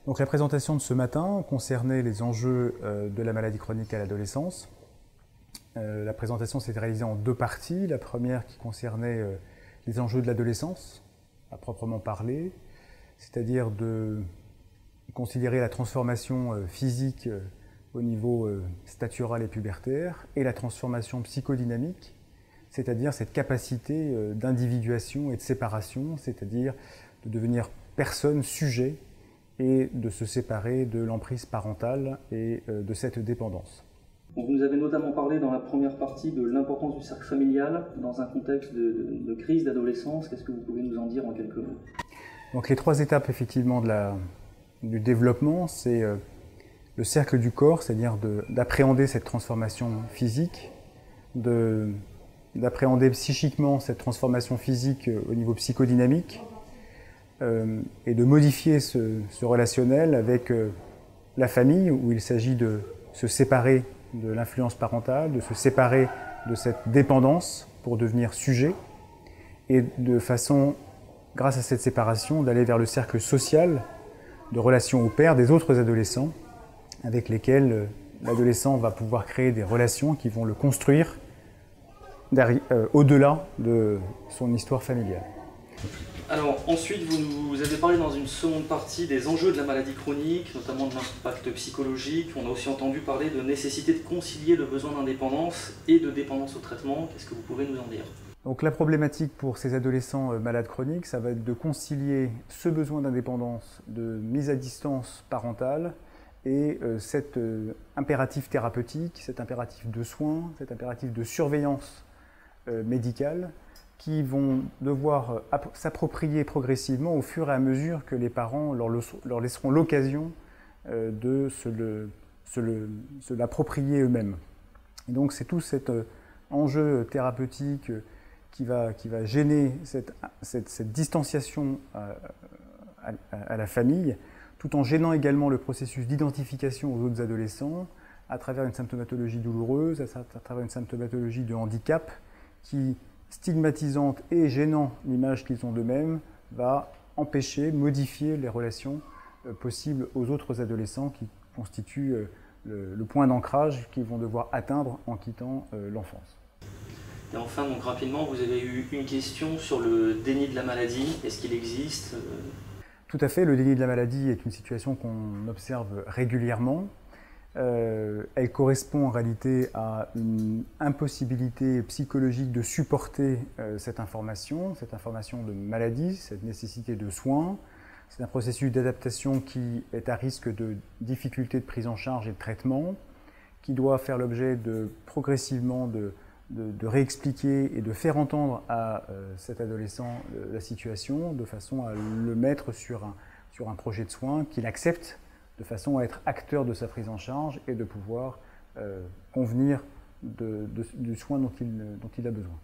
Donc la présentation de ce matin concernait les enjeux de la maladie chronique à l'adolescence. La présentation s'est réalisée en deux parties. La première qui concernait les enjeux de l'adolescence, à proprement parler, c'est-à-dire de considérer la transformation physique au niveau statural et pubertaire et la transformation psychodynamique, c'est-à-dire cette capacité d'individuation et de séparation, c'est-à-dire de devenir personne, sujet, et de se séparer de l'emprise parentale et de cette dépendance. Vous nous avez notamment parlé dans la première partie de l'importance du cercle familial dans un contexte de crise d'adolescence. Qu'est-ce que vous pouvez nous en dire en quelques mots? Donc les trois étapes effectivement du développement, c'est le cercle du corps, c'est-à-dire d'appréhender cette transformation physique, d'appréhender psychiquement cette transformation physique au niveau psychodynamique, et de modifier ce relationnel avec la famille, où il s'agit de se séparer de l'influence parentale, de se séparer de cette dépendance pour devenir sujet, et de façon, grâce à cette séparation, d'aller vers le cercle social de relations au pair des autres adolescents, avec lesquels l'adolescent va pouvoir créer des relations qui vont le construire au-delà de son histoire familiale. Alors ensuite, vous avez parlé dans une seconde partie des enjeux de la maladie chronique, notamment de l'impact psychologique. On a aussi entendu parler de nécessité de concilier le besoin d'indépendance et de dépendance au traitement. Qu'est-ce que vous pouvez nous en dire? Donc la problématique pour ces adolescents malades chroniques, ça va être de concilier ce besoin d'indépendance, de mise à distance parentale, et cet impératif thérapeutique, cet impératif de soins, cet impératif de surveillance médicale, qui vont devoir s'approprier progressivement au fur et à mesure que les parents leur laisseront l'occasion de se l'approprier eux-mêmes. Et donc c'est tout cet enjeu thérapeutique qui va gêner cette distanciation à la famille, tout en gênant également le processus d'identification aux autres adolescents à travers une symptomatologie douloureuse, à travers une symptomatologie de handicap qui, stigmatisante et gênant l'image qu'ils ont d'eux-mêmes, va empêcher, modifier les relations possibles aux autres adolescents qui constituent le point d'ancrage qu'ils vont devoir atteindre en quittant l'enfance. Et enfin, donc rapidement, vous avez eu une question sur le déni de la maladie. Est-ce qu'il existe? Tout à fait, le déni de la maladie est une situation qu'on observe régulièrement. Elle correspond en réalité à une impossibilité psychologique de supporter cette information de maladie, cette nécessité de soins. C'est un processus d'adaptation qui est à risque de difficultés de prise en charge et de traitement, qui doit faire l'objet progressivement de réexpliquer et de faire entendre à cet adolescent la situation, de façon à le mettre sur un projet de soins qu'il accepte, de façon à être acteur de sa prise en charge et de pouvoir convenir du soin dont il a besoin.